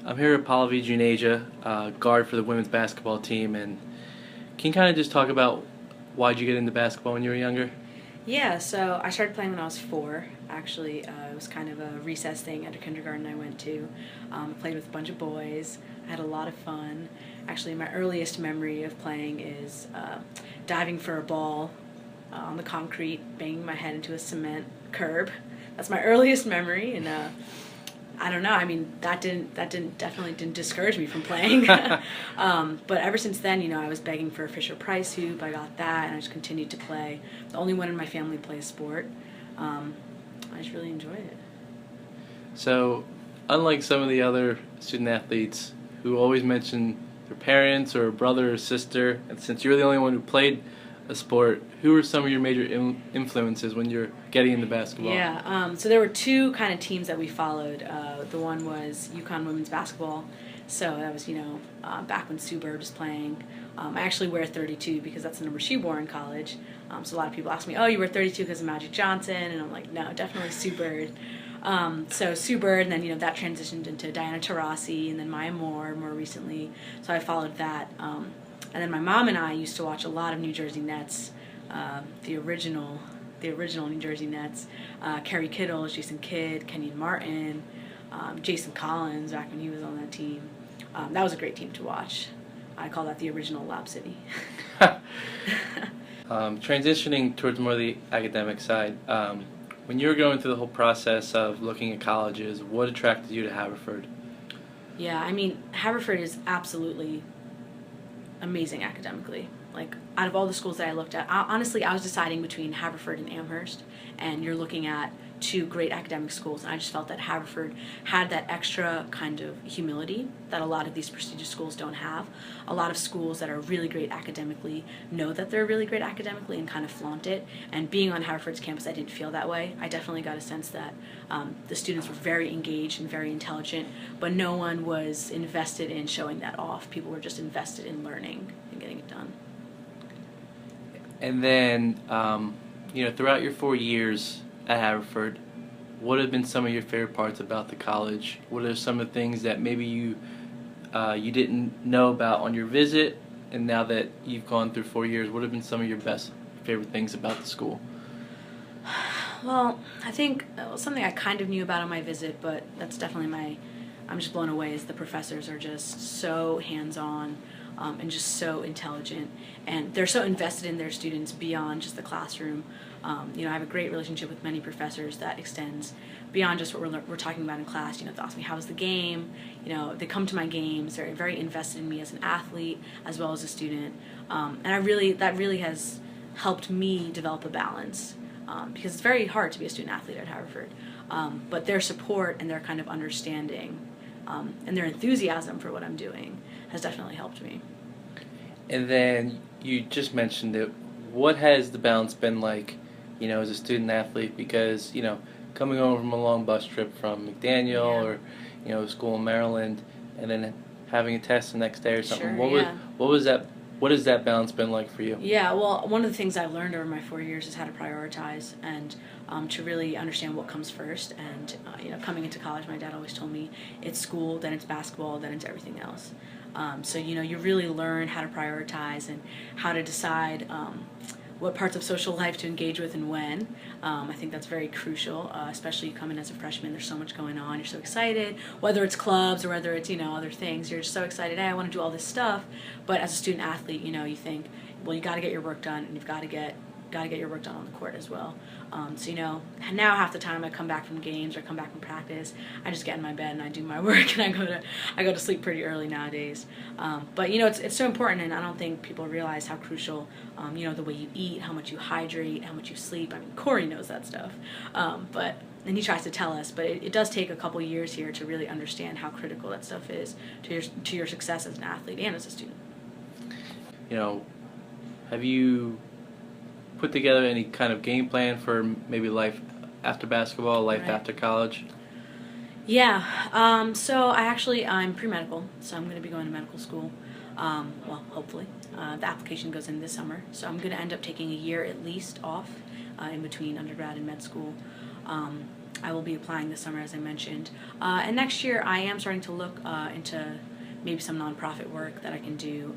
I'm here with Pallavi Juneja, guard for the women's basketball team, and can you kind of just talk about why'd you get into basketball when you were younger? Yeah, so I started playing when I was 4. Actually, it was kind of a recess thing at a kindergarten I went to. I played with a bunch of boys. I had a lot of fun. Actually, my earliest memory of playing is diving for a ball on the concrete, banging my head into a cement curb. That's my earliest memory, and I don't know. I mean, that definitely didn't discourage me from playing. But ever since then, I was begging for a Fisher Price hoop. I got that, and I just continued to play. The only one in my family plays sport. I just really enjoyed it. So, unlike some of the other student athletes who always mention their parents or brother or sister, and since you're the only one who played a sport, who were some of your major influences when you're getting into basketball? Yeah, so there were two kind of teams that we followed. The one was UConn women's basketball. So that was, back when Sue Bird was playing. I actually wear 32 because that's the number she wore in college. So a lot of people ask me, oh, you wear 32 because of Magic Johnson? And I'm like, no, definitely Sue Bird. So Sue Bird, and then, that transitioned into Diana Taurasi, and then Maya Moore more recently. So I followed that. And then my mom and I used to watch a lot of New Jersey Nets, the original New Jersey Nets, Kerry Kittle, Jason Kidd, Kenyon Martin, Jason Collins back when he was on that team. That was a great team to watch. I call that the original Lob City. Transitioning towards more the academic side, when you were going through the whole process of looking at colleges, what attracted you to Haverford? Yeah, I mean, Haverford is absolutely amazing academically. Like, out of all the schools that I looked at, honestly, I was deciding between Haverford and Amherst, and you're looking at two great academic schools, and I just felt that Haverford had that extra kind of humility that a lot of these prestigious schools don't have. A lot of schools that are really great academically know that they're really great academically and kind of flaunt it, and being on Haverford's campus, I didn't feel that way. I definitely got a sense that the students were very engaged and very intelligent, but no one was invested in showing that off. People were just invested in learning and getting it done. And then, throughout your 4 years at Haverford, what have been some of your favorite parts about the college? What are some of the things that maybe you didn't know about on your visit, and now that you've gone through 4 years, what have been some of your best favorite things about the school? Well, I think something I kind of knew about on my visit, but that's definitely I'm just blown away, is the professors are just so hands-on and just so intelligent, and they're so invested in their students beyond just the classroom. I have a great relationship with many professors that extends beyond just what we're talking about in class. They ask me, how's the game? They come to my games. They're very invested in me as an athlete as well as a student. And that really has helped me develop a balance, because it's very hard to be a student athlete at Haverford. But their support and their kind of understanding and their enthusiasm for what I'm doing has definitely helped me. And then you just mentioned it. What has the balance been like, as a student athlete? Because, coming home from a long bus trip from McDaniel or, school in Maryland, and then having a test the next day or something. Sure, What has that balance been like for you? Yeah, well, one of the things I've learned over my 4 years is how to prioritize and to really understand what comes first. And, coming into college, my dad always told me it's school, then it's basketball, then it's everything else. So, you really learn how to prioritize and how to decide what parts of social life to engage with and when. I think that's very crucial, especially you come in as a freshman. There's so much going on. You're so excited, whether it's clubs or whether it's, other things. You're just so excited, hey, I want to do all this stuff. But as a student athlete, you think, well, you got to get your work done, and you've got to get your work done on the court as well. So, now half the time I come back from games or come back from practice, I just get in my bed and I do my work, and I go to sleep pretty early nowadays. But, it's so important, and I don't think people realize how crucial, the way you eat, how much you hydrate, how much you sleep. I mean, Corey knows that stuff. And he tries to tell us, but it does take a couple years here to really understand how critical that stuff is to your success as an athlete and as a student. Have you put together any kind of game plan for maybe life after basketball, life Right. after college? Yeah, so I'm pre-medical, so I'm going to be going to medical school, well, hopefully. The application goes in this summer, so I'm going to end up taking a year at least off in between undergrad and med school. I will be applying this summer, as I mentioned. And next year, I am starting to look into maybe some nonprofit work that I can do.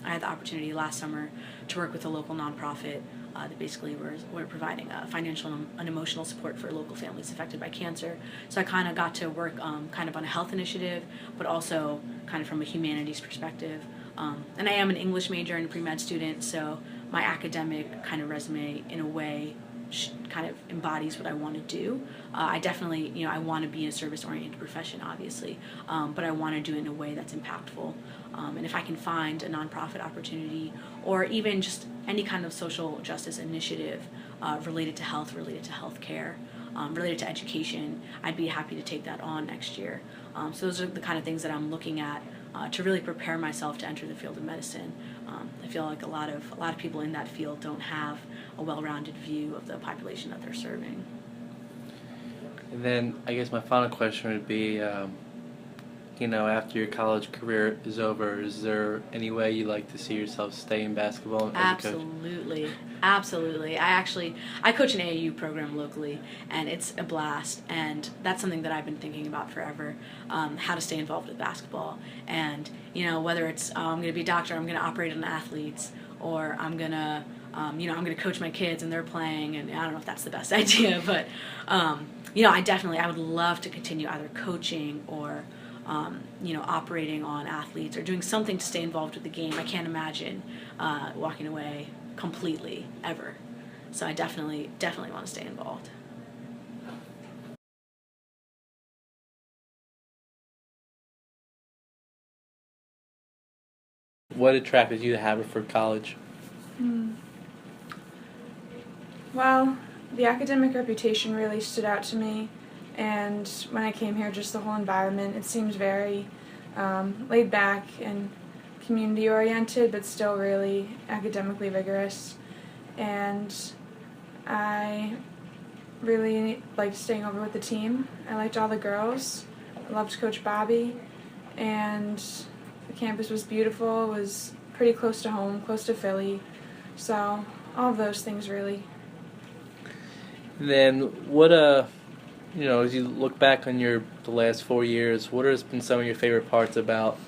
I had the opportunity last summer to work with a local nonprofit that basically were providing financial and emotional support for local families affected by cancer. So I kind of got to work kind of on a health initiative, but also kind of from a humanities perspective. And I am an English major and a pre-med student, so my academic kind of resume, in a way, kind of embodies what I want to do. I definitely, I want to be in a service-oriented profession, obviously, but I want to do it in a way that's impactful. And if I can find a nonprofit opportunity, or even just any kind of social justice initiative related to health, related to healthcare, related to education, I'd be happy to take that on next year. So those are the kind of things that I'm looking at to really prepare myself to enter the field of medicine. I feel like a lot of people in that field don't have a well-rounded view of the population that they're serving. And then I guess my final question would be, after your college career is over, is there any way you like to see yourself stay in basketball as a coach? Absolutely. I coach an AAU program locally, and it's a blast, and that's something that I've been thinking about forever, how to stay involved with basketball. And, whether it's I'm going to be a doctor, I'm going to operate on athletes, or I'm going to I'm going to coach my kids and they're playing, and I don't know if that's the best idea, but, I would love to continue either coaching or operating on athletes or doing something to stay involved with the game. I can't imagine walking away completely ever. So I definitely want to stay involved. What attracted you to Haverford College? Well, the academic reputation really stood out to me, and when I came here, just the whole environment, it seemed very laid back and community oriented, but still really academically rigorous. And I really liked staying over with the team. I liked all the girls. I loved Coach Bobby, and the campus was beautiful. It was pretty close to home, close to Philly. So all of those things really. And then what as you look back on the last 4 years, what has been some of your favorite parts about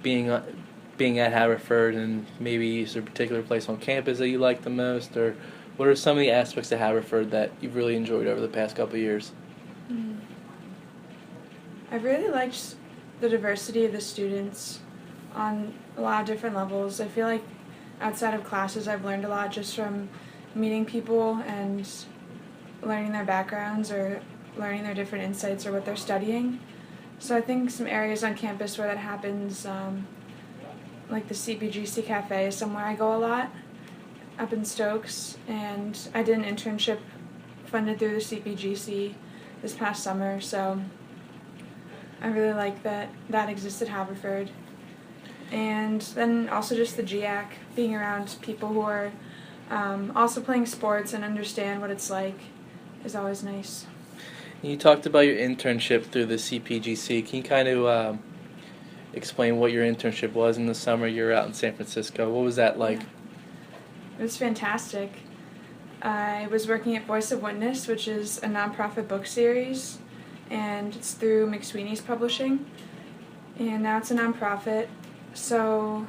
being at Haverford, and maybe is there a particular place on campus that you like the most, or what are some of the aspects of Haverford that you've really enjoyed over the past couple of years? I've really liked the diversity of the students on a lot of different levels. I feel like outside of classes I've learned a lot just from meeting people and learning their backgrounds or learning their different insights or what they're studying. So I think some areas on campus where that happens, like the CPGC Cafe is somewhere I go a lot, up in Stokes, and I did an internship funded through the CPGC this past summer, so I really like that exists at Haverford. And then also just the GIAC, being around people who are also playing sports and understand what it's like is always nice. You talked about your internship through the CPGC. Can you kind of explain what your internship was in the summer? You were out in San Francisco. What was that like? Yeah. It was fantastic. I was working at Voice of Witness, which is a nonprofit book series, and it's through McSweeney's Publishing, and now it's a nonprofit. So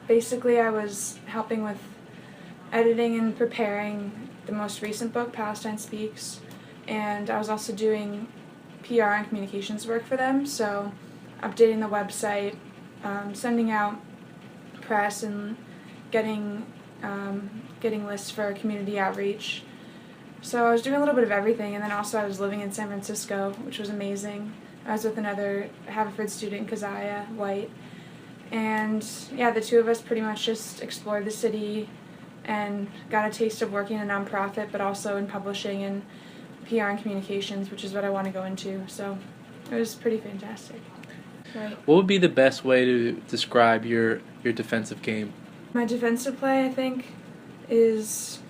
basically I was helping with editing and preparing the most recent book, Palestine Speaks, and I was also doing PR and communications work for them, so updating the website, sending out press, and getting lists for community outreach. So I was doing a little bit of everything, and then also I was living in San Francisco, which was amazing. I was with another Haverford student, Keziah White, and yeah, the two of us pretty much just explored the city and got a taste of working in a nonprofit, but also in publishing and PR and communications, which is what I want to go into. So it was pretty fantastic. Right. What would be the best way to describe your defensive game? My defensive play, I think, is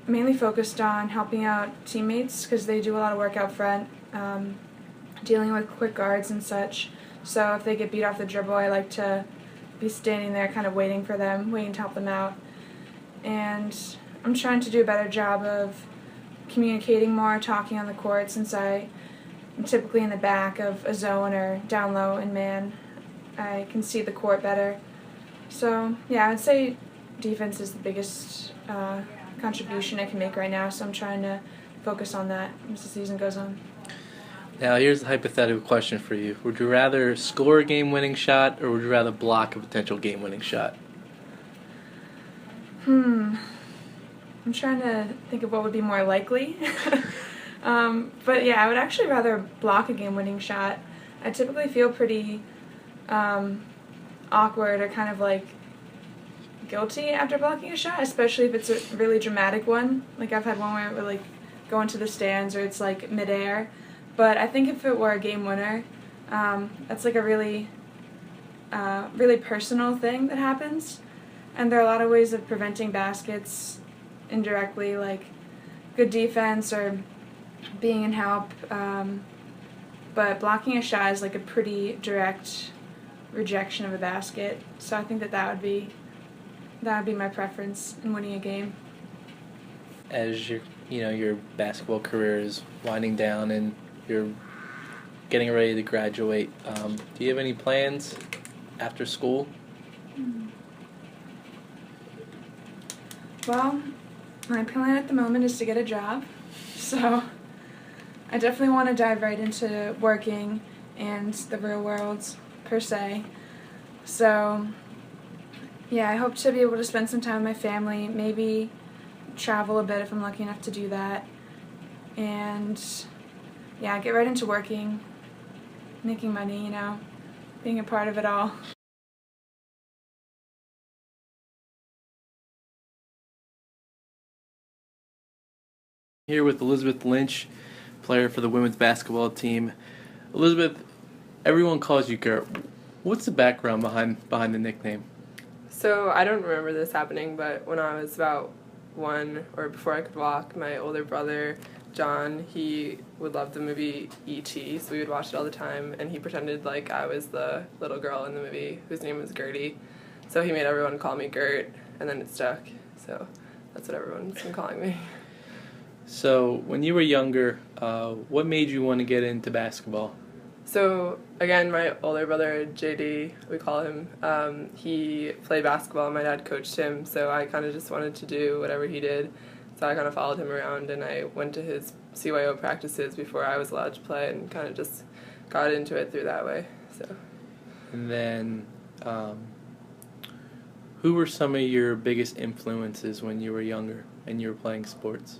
mainly focused on helping out teammates because they do a lot of work out front, dealing with quick guards and such. So if they get beat off the dribble, I like to be standing there kind of waiting to help them out. And I'm trying to do a better job of communicating more, talking on the court, since I'm typically in the back of a zone or down low in man. I can see the court better. So, yeah, I'd say defense is the biggest contribution I can make right now, so I'm trying to focus on that as the season goes on. Now, here's a hypothetical question for you. Would you rather score a game-winning shot, or would you rather block a potential game-winning shot? I'm trying to think of what would be more likely. But yeah, I would actually rather block a game-winning shot. I typically feel pretty awkward or kind of like guilty after blocking a shot, especially if it's a really dramatic one. Like I've had one where it would like go into the stands or it's like midair. But I think if it were a game winner, that's like a really personal thing that happens. And there are a lot of ways of preventing baskets indirectly, like good defense or being in help. But blocking a shot is like a pretty direct rejection of a basket. So I think that would be my preference in winning a game. As your basketball career is winding down and you're getting ready to graduate, do you have any plans after school? Well, my plan at the moment is to get a job, so I definitely want to dive right into working and the real world, per se. So, yeah, I hope to be able to spend some time with my family, maybe travel a bit if I'm lucky enough to do that, and, yeah, get right into working, making money, being a part of it all. Here with Elizabeth Lynch, player for the women's basketball team. Elizabeth, everyone calls you Gert. What's the background behind the nickname? So I don't remember this happening, but when I was about 1 or before I could walk, my older brother, John, he would love the movie E.T., so we would watch it all the time, and he pretended like I was the little girl in the movie whose name was Gertie. So he made everyone call me Gert, and then it stuck. So that's what everyone's been calling me. So when you were younger, what made you want to get into basketball? So, again, my older brother, JD, we call him, he played basketball, and my dad coached him, so I kind of just wanted to do whatever he did. So I kind of followed him around, and I went to his CYO practices before I was allowed to play, and kind of just got into it through that way. So. And then, who were some of your biggest influences when you were younger and you were playing sports?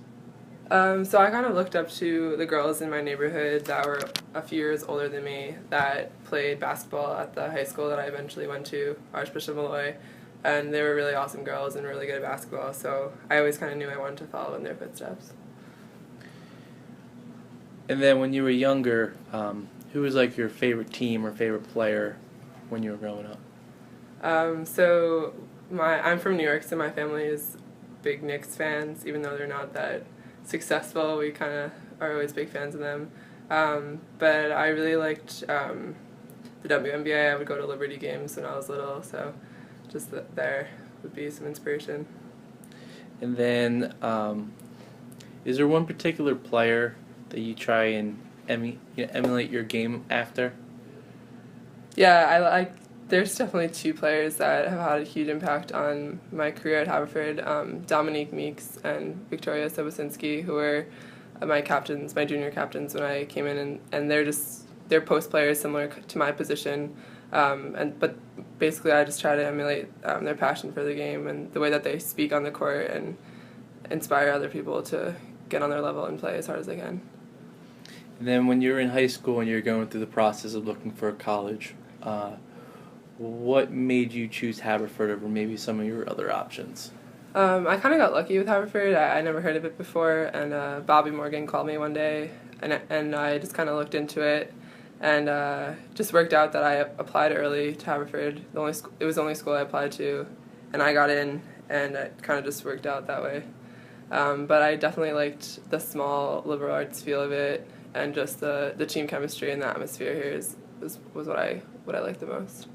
So I kind of looked up to the girls in my neighborhood that were a few years older than me that played basketball at the high school that I eventually went to, Archbishop Malloy, and they were really awesome girls and really good at basketball, so I always kind of knew I wanted to follow in their footsteps. And then when you were younger, who was like your favorite team or favorite player when you were growing up? I'm from New York, so my family is big Knicks fans, even though they're not that successful. We kind of are always big fans of them. But I really liked the WNBA. I would go to Liberty games when I was little, so just there would be some inspiration. And then, is there one particular player that you try and emulate your game after? Yeah, there's definitely 2 players that have had a huge impact on my career at Haverford, Dominique Meeks and Victoria Sobocinski, who were my junior captains when I came in, and they're post players similar to my position, but basically I just try to emulate their passion for the game and the way that they speak on the court and inspire other people to get on their level and play as hard as they can. And then when you were in high school and you were going through the process of looking for a college, what made you choose Haverford over maybe some of your other options? I kind of got lucky with Haverford. I never heard of it before, and Bobby Morgan called me one day, and I just kind of looked into it, and just worked out that I applied early to Haverford. It was the only school I applied to, and I got in, and it kind of just worked out that way. But I definitely liked the small liberal arts feel of it, and just the team chemistry and the atmosphere here was what I liked the most.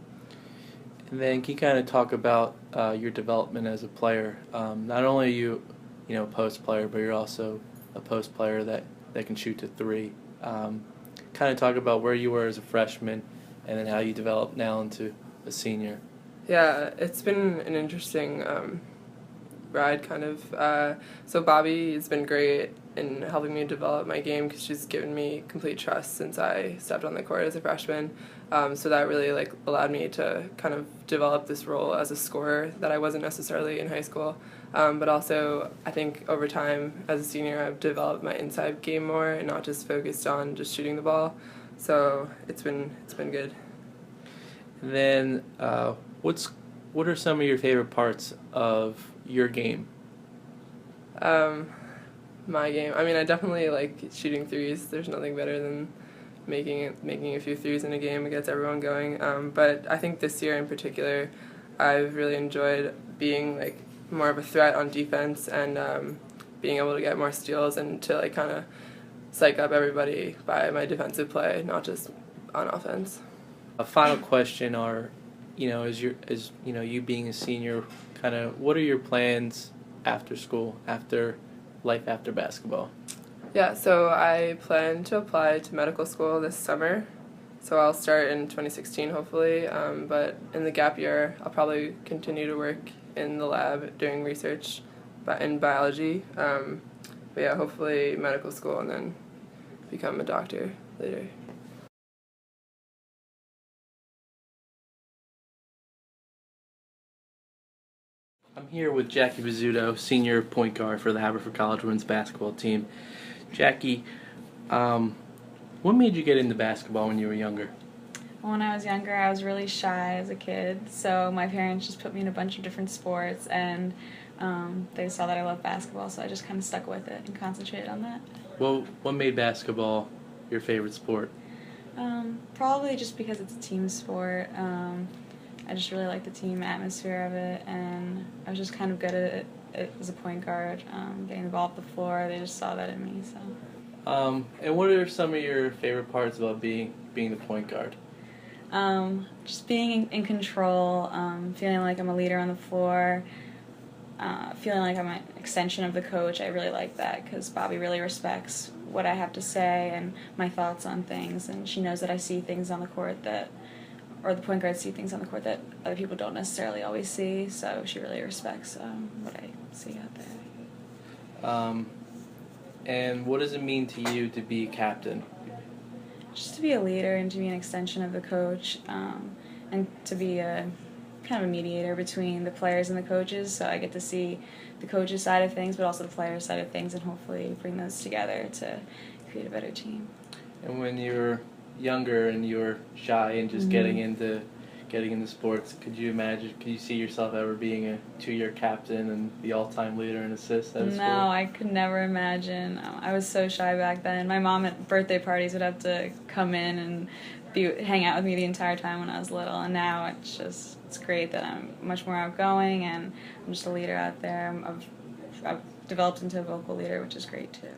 And then can you kind of talk about your development as a player? Not only are you, post player, but you're also a post player that can shoot to three. Kind of talk about where you were as a freshman and then how you developed now into a senior. Yeah, it's been an interesting ride, kind of. So Bobby has been great in helping me develop my game because she's given me complete trust since I stepped on the court as a freshman. So that really allowed me to kind of develop this role as a scorer that I wasn't necessarily in high school. But also, I think over time as a senior, I've developed my inside game more and not just focused on just shooting the ball. So it's been good. And then, what are some of your favorite parts of your game? My game. I mean, I definitely like shooting threes. There's nothing better than making a few threes in a game. It gets everyone going. But I think this year in particular, I've really enjoyed being more of a threat on defense and being able to get more steals and to kind of psych up everybody by my defensive play, not just on offense. A final question you being a senior, kind of what are your plans after school, after life after basketball? Yeah, so I plan to apply to medical school this summer. So I'll start in 2016 hopefully, but in the gap year I'll probably continue to work in the lab doing research in biology. But yeah, hopefully medical school and then become a doctor later. I'm here with Jacquelyne Pizzuto, senior point guard for the Haverford College women's basketball team. Jackie, what made you get into basketball when you were younger? When I was younger, I was really shy as a kid, so my parents just put me in a bunch of different sports, and they saw that I loved basketball, so I just kind of stuck with it and concentrated on that. Well, what made basketball your favorite sport? Probably just because it's a team sport. I just really like the team atmosphere of it, and I was just kind of good at it as a point guard, getting the ball up the floor. They just saw that in me. So. And what are some of your favorite parts about being the point guard? Just being in control, feeling like I'm a leader on the floor, feeling like I'm an extension of the coach. I really like that because Bobby really respects what I have to say and my thoughts on things, and she knows that I see things on the court or the point guards see things on the court that other people don't necessarily always see, so she really respects what I see out there. And what does it mean to you to be captain? Just to be a leader and to be an extension of the coach, and to be a kind of a mediator between the players and the coaches, so I get to see the coaches' side of things but also the players' side of things and hopefully bring those together to create a better team. And when you were younger and you were shy and just getting into sports, could you see yourself ever being a 2-year captain and the all-time leader in assists at school? No, I could never imagine. I was so shy back then. My mom at birthday parties would have to come in and hang out with me the entire time when I was little, and now it's great that I'm much more outgoing and I'm just a leader out there. I've developed into a vocal leader, which is great too.